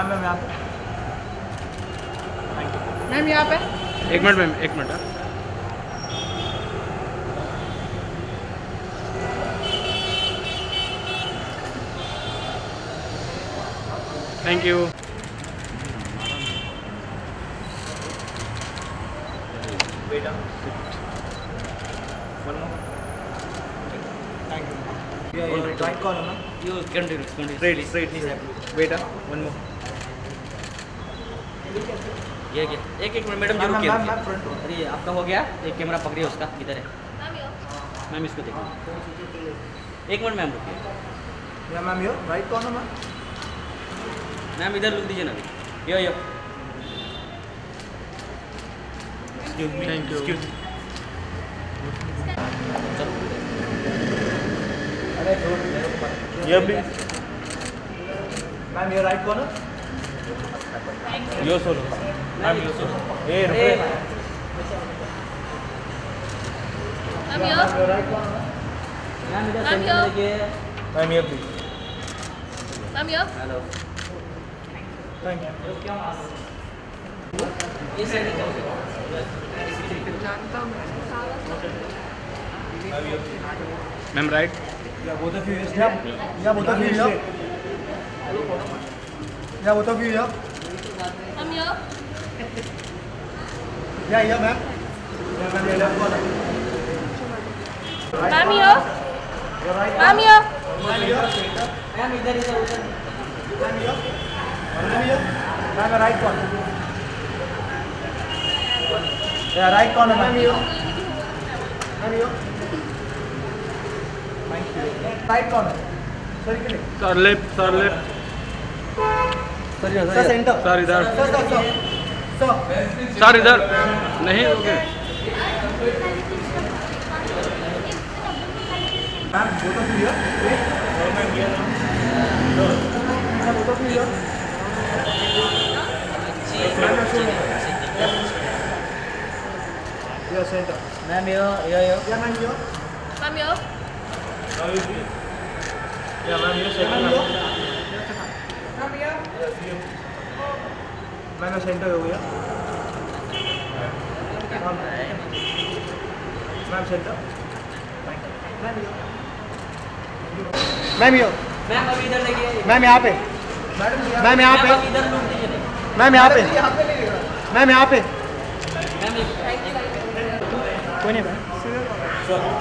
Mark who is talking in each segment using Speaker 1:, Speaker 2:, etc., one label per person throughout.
Speaker 1: Ma'am यहाँ पे।
Speaker 2: Ma'am यहाँ पे।
Speaker 3: एक मिनट मैम, एक मिनट। Thank you.
Speaker 1: बेटा one more. Thank you. Right corner ना।
Speaker 4: You continue.
Speaker 1: स्ट्रेट बेटा वन मोर।
Speaker 4: ये क्या? एक मिनट मैडम जरूर
Speaker 1: मैम
Speaker 4: रुकिए।
Speaker 1: फ्रंट।
Speaker 4: अरे ये आपका हो गया? एक कैमरा पकड़िए उसका, इधर है मैम, इसको देखिए। एक मिनट मैम रुकिए।
Speaker 1: या ma'am yo right corner ma'am.
Speaker 4: Ma'am इधर लुक दीजिए ना अभी। Yo
Speaker 3: thank you.
Speaker 1: अरे
Speaker 3: ये भी
Speaker 1: मैम ये right corner.
Speaker 3: Yo solo.
Speaker 1: Ma'am yo so ए
Speaker 4: अरे
Speaker 2: ma'am yo.
Speaker 1: Right corner.
Speaker 4: Ma'am इधर
Speaker 2: मैम
Speaker 4: सेंटर
Speaker 2: यो।
Speaker 4: देखिए।
Speaker 1: मैम ये भी।
Speaker 2: Ma'am yo.
Speaker 4: Hello.
Speaker 1: Thank you.
Speaker 4: ये साइड
Speaker 3: मैम राइट।
Speaker 1: या बोथ ऑफ यू या बोथ ऑफ यू या both of you
Speaker 2: ma'am yo.
Speaker 1: या मैम। या मैम ये left corner.
Speaker 2: Ma'am yo. Ma'am yo.
Speaker 1: Ma'am yo.
Speaker 4: Ma'am इधर
Speaker 1: ma'am yo. Ma'am right corner. या right corner ma'am yo. Ma'am yo. Thank you. Right corner. Circle.
Speaker 3: Sir left, sir left.
Speaker 1: Sir centre.
Speaker 3: Sir इधर।
Speaker 1: Sir
Speaker 3: sir इधर नहीं रुके।
Speaker 1: Ma'am both of you ma'am both of you या centre.
Speaker 4: Ma'am yo
Speaker 1: या ma'am yo.
Speaker 2: Ma'am yo.
Speaker 1: या ma'am yo centre. Ma'am yo centre हो गया। Ma'am centre. Ma'am yo.
Speaker 4: Ma'am अभी इधर देखिए।
Speaker 1: मैम यहाँ पे। मैम यहाँ पे।
Speaker 4: मैम इधर लुक दीजिए ना।
Speaker 1: मैम यहाँ पे। मैम यहाँ पे।
Speaker 4: मैम
Speaker 1: कोई नहीं मैम।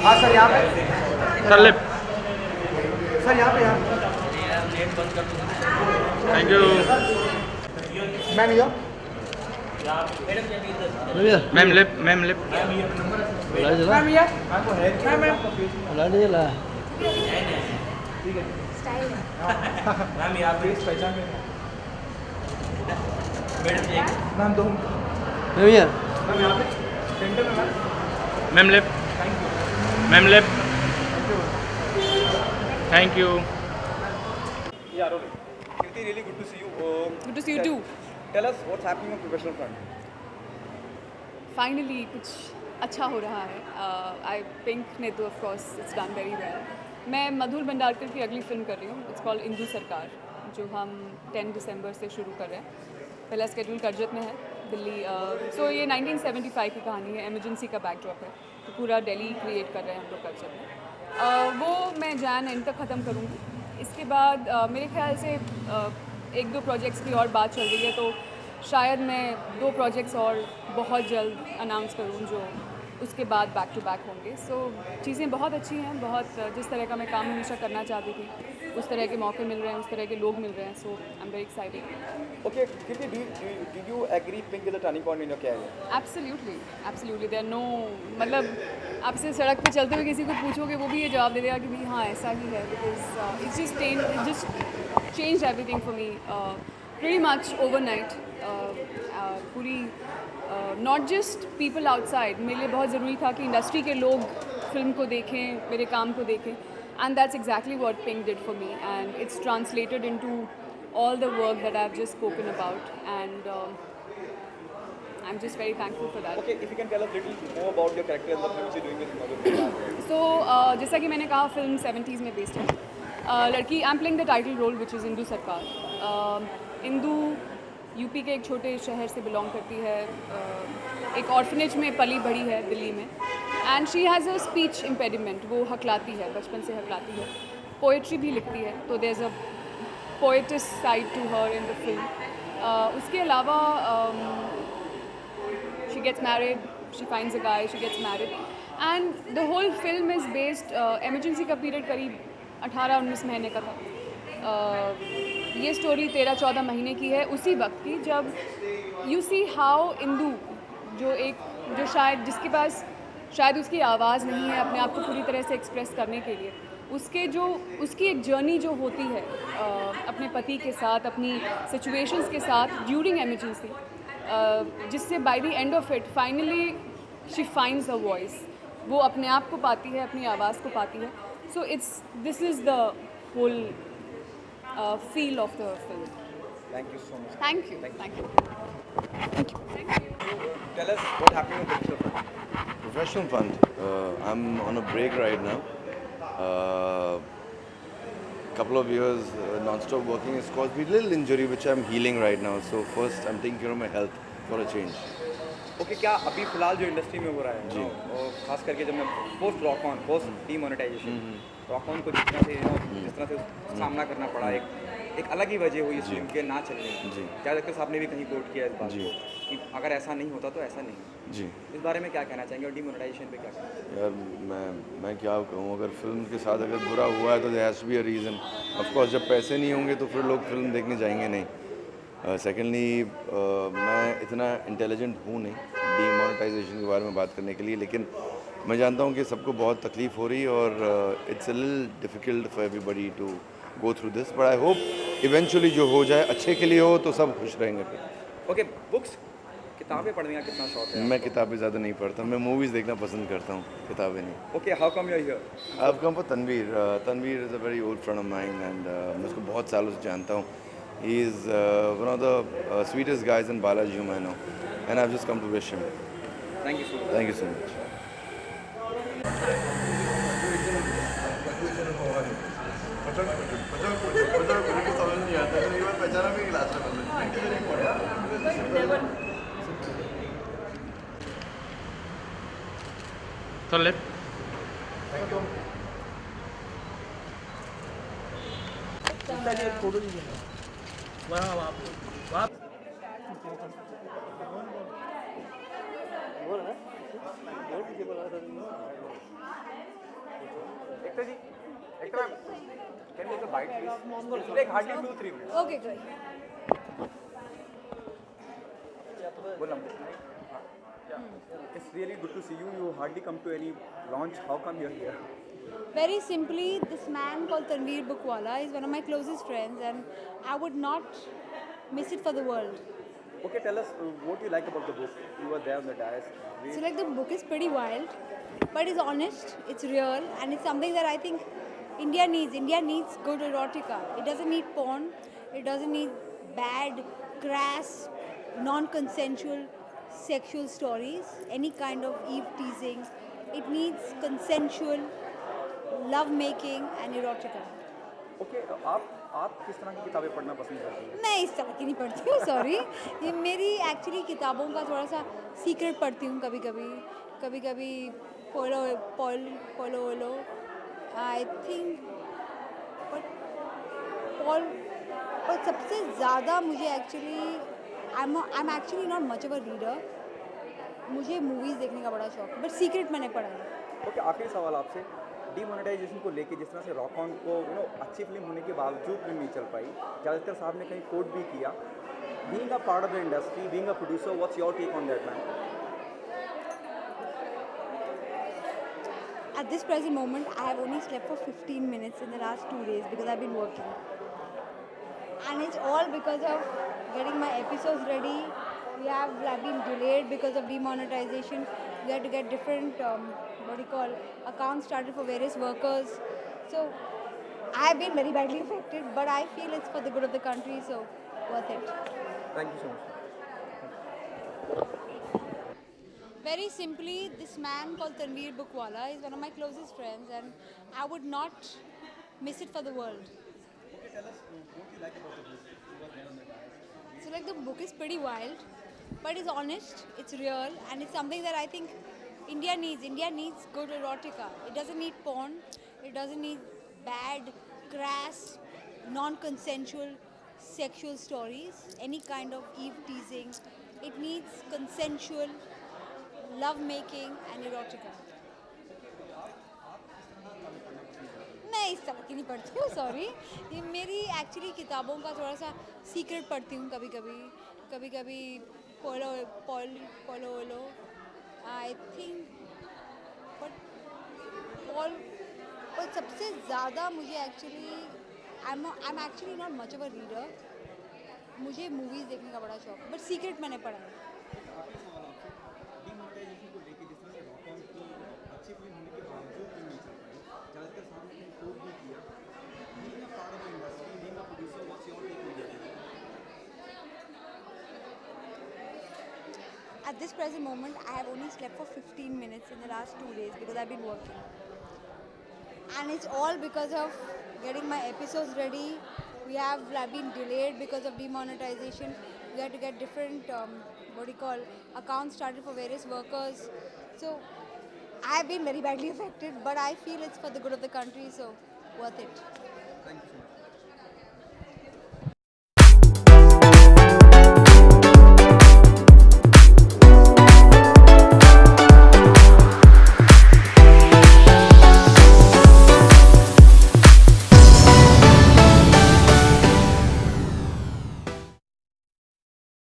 Speaker 1: हाँ सर यहाँ पे।
Speaker 3: Sir left.
Speaker 1: सर यहाँ पे यहाँ।
Speaker 4: नेट बंद कर दूँगा।
Speaker 3: Thank you.
Speaker 1: Ma'am yo.
Speaker 4: Madam जब इधर
Speaker 3: ma'am left, ma'am left.
Speaker 1: Ma'am ये। मैम को है। मैम ठीक है। मैम यहाँ पे पहचान में।
Speaker 4: मैडम जी
Speaker 1: मैम दो। मैम यहाँ पे सेंटर में ma'am.
Speaker 3: Ma'am left,
Speaker 1: thank you.
Speaker 3: Ma'am left. Thank you.
Speaker 5: Yeah, Arun. Kirti, really good to see you.
Speaker 2: Good to see you too.
Speaker 5: Tell us what's happening on professional front.
Speaker 2: Finally कुछ अच्छा हो रहा है. आई pink ने तो of course it's done very well. मैं मधुर भंडारकर की अगली फिल्म कर रही हूँ. इट्स कॉल्ड इंदु सरकार, जो हम 10 दिसंबर से शुरू कर रहे हैं. पहला स्केड्यूल करजत में है दिल्ली. सो ये 1975 की कहानी है. एमरजेंसी का बैकड्रॉप है, तो पूरा दिल्ली क्रिएट कर रहे हैं हम लोग करजत में. वो मैं जैन एंड तक ख़त्म करूँगी. इसके बाद मेरे ख्याल से 1-2 प्रोजेक्ट्स की और बात चल रही है, तो शायद मैं 2 प्रोजेक्ट्स और बहुत जल्द अनाउंस करूँ जो उसके बाद बैक टू बैक होंगे. सो चीज़ें बहुत अच्छी हैं. बहुत जिस तरह का मैं काम हमेशा करना चाहती थी, उस तरह के मौके मिल रहे हैं, उस तरह के लोग मिल रहे हैं. So I am very excited.
Speaker 5: Okay, Kirti, did you agree Pink is a turning point in your career?
Speaker 2: Absolutely absolutely. There no, मतलब आपसे सड़क पे चलते हुए किसी को पूछोगे, वो भी ये जवाब दे देगा कि भाई हाँ ऐसा ही है. Because it's just change everything for me pretty much overnight. पूरी नॉट जस्ट पीपल आउटसाइड, मेरे लिए बहुत ज़रूरी था कि इंडस्ट्री के लोग फिल्म को देखें, मेरे काम को देखें. And that's exactly what pink did for me, and it's translated into all the work that I've just spoken about, and I'm just very thankful for that.
Speaker 5: Okay, if you can tell us little more about your character and the films you're doing with Madhur Bhandar.
Speaker 2: So जैसा कि मैंने कहा, film 70s में based है. लड़की, I am playing the title role which is Indu Sarkar. Indu UP के एक छोटे शहर से बिलोंग करती है, एक ऑर्फनेज में पली बड़ी है दिल्ली में, and she has a speech impediment, वो हकलाती है, बचपन से हकलाती है, पोइट्री भी लिखती है, तो there is a poetic side to her in the film. उसके अलावा she gets married, she finds a guy, she gets married, and the whole film is based, emergency का पीरियड करीब 18-19 महीने का था. ये स्टोरी 13-14 महीने की है, उसी वक्त की जब यू सी हाउ इंदू, जो शायद जिसके पास शायद उसकी आवाज़ नहीं है अपने आप को पूरी तरह से एक्सप्रेस करने के लिए, उसकी एक जर्नी जो होती है अपने पति के साथ, अपनी सिचुएशंस के साथ ड्यूरिंग एमरजेंसी, जिससे by the end of it finally she finds a voice, वो अपने आप को पाती है, अपनी आवाज़ को पाती है. So this is the whole feel of the film.
Speaker 5: Thank you so much.
Speaker 2: Thank you.
Speaker 5: Tell us what happened with Professional Fund.
Speaker 6: Professional Fund. I'm on a break right now. Couple of years non-stop working has caused me a little injury, which I'm healing right now. So first, I'm taking care of my health for a change.
Speaker 5: Okay, क्या अभी फिलहाल जो industry में हो रहा है
Speaker 6: जी,
Speaker 5: और खास करके जब मैं post Rock On, post demonetization, Rock On को जिस तरह से सामना करना पड़ा, एक अलग ही वजह हुई इस फिल्म के ना चलने की.
Speaker 6: जी,
Speaker 5: डायरेक्टर साहब ने भी कहीं कोट किया इस बात
Speaker 6: जी,
Speaker 5: को कि अगर ऐसा नहीं होता तो ऐसा नहीं.
Speaker 6: जी.
Speaker 5: इस बारे में क्या कहना चाहेंगे और डीमोनेटाइजेशन पे क्या कहना चाहेंगे?
Speaker 6: यार मैं क्या कहूँ, अगर फिल्म के साथ अगर बुरा हुआ है तो there has to be a reason. Of course जब पैसे नहीं होंगे तो फिर लोग फिल्म देखने जाएंगे नहीं. सेकेंडली मैं इतना इंटेलिजेंट हूँ नहीं डीमोनेटाइजेशन के बारे में बात करने के लिए, लेकिन मैं जानता हूँ कि सबको बहुत तकलीफ़ हो रही है और it's a little difficult for everybody to go through this, but I hope eventually जो हो जाए अच्छे के लिए हो तो सब खुश रहेंगे फिर.
Speaker 5: ओके, बुक्स, किताबें पढ़ने का कितना शौक है?
Speaker 6: मैं किताबें ज़्यादा नहीं पढ़ता, मैं मूवीज़ देखना पसंद करता हूँ, किताबें नहीं.
Speaker 5: Okay, how come you are here?
Speaker 6: I've come for Tanveer. Tanveer is a very old friend of mine and मैं उसको बहुत सालों से जानता हूँ. He is one of the sweetest guys in Balaji whom I know, and I've just come to wish him.
Speaker 5: Thank you so much.
Speaker 6: Thank you so much.
Speaker 3: Turn left.
Speaker 1: Photo लीजिए. वहाँ वहाँ
Speaker 5: एकता जी, एकता ma'am, can you take a bite please? It'll take hardly 2-3 minutes.
Speaker 2: Okay, good.
Speaker 5: बोलना. It's really good to see you. You hardly come to any launch. How come you're here?
Speaker 7: Very simply, this man called Tanveer Bookwala is one of my closest friends, and I would not miss it for the world.
Speaker 5: Okay, tell us what you like about the book. You were there on the dais.
Speaker 7: So, like, the book is pretty wild, but it's honest, it's real, and it's something that I think India needs. India needs good erotica. It doesn't need porn. It doesn't need bad, crass, non-consensual sexual stories, any kind of eve teasing. It needs consensual love making and erotica.
Speaker 5: Okay, आप किस तरह की किताबें पढ़ना पसंद करती हैं?
Speaker 7: मैं इस तरह की नहीं पढ़ती हूँ, सॉरी. ये मेरी एक्चुअली किताबों का थोड़ा सा सीक्रेट पढ़ती हूँ कभी पोलो आई थिंक, पर सबसे ज़्यादा मुझे actually I am actually not much of a reader. मुझे मूवीज़ देखने का बड़ा शौक है, बट सीक्रेट मैंने पढ़ा है.
Speaker 5: ओके, आखिरी सवाल आपसे. डीमोनेटाइजेशन को लेके जिस तरह से रॉक ऑन को अच्छी फिल्म होने के बावजूद भी नहीं चल पाई, ज़्यादातर साहब ने कहीं कोट भी किया. Being a part of the industry, being a producer, what's your take on that man?
Speaker 7: At this present moment, I have only slept for 15 minutes in the last 2 days because I've been working. And it's all because of getting my episodes ready. I've been delayed because of demonetization. We had to get different, accounts started for various workers. So I have been very badly affected, but I feel it's for the good of the country, so worth it.
Speaker 5: Thank you so much.
Speaker 7: Very simply, this man called Tanveer Bookwala is one of my closest friends, and I would not miss it for the world.
Speaker 5: tell us what you like about the book? You were there on the diet.
Speaker 7: So like the book is pretty wild, but it's honest, it's real, and it's something that I think India needs. India needs good erotica. It doesn't need porn. It doesn't need bad, crass, non-consensual sexual stories. Any kind of Eve teasing. It needs consensual love making and erotica. मैं इस तरह की नहीं पढ़ती हूँ, sorry. ये मेरी actually किताबों का थोड़ा सा सीक्रेट पढ़ती हूँ कभी कभी पोलो आई थिंक बट सबसे ज़्यादा मुझे actually I am actually not much of a reader. मुझे मूवीज़ देखने का बड़ा शौक है, बट सीक्रेट मैंने पढ़ा है.
Speaker 5: आखिरी सवाल आपसे, डिमोनेटाइजेशन को लेके जिस तरह से रॉकॉन की अच्छी फिल्म होने के बावजूद फिल्म नहीं चल पाई, ज़्यादातर सामने कहीं कोट भी किया. Being a part of the industry, being a producer, what's your take on that?
Speaker 7: At this present moment, I have only slept for 15 minutes in the last 2 days because I've been working. And it's all because of getting my episodes ready. We have been delayed because of demonetization. We had to get different, accounts started for various workers. So I have been very badly affected, but I feel it's for the good of the country, so worth it.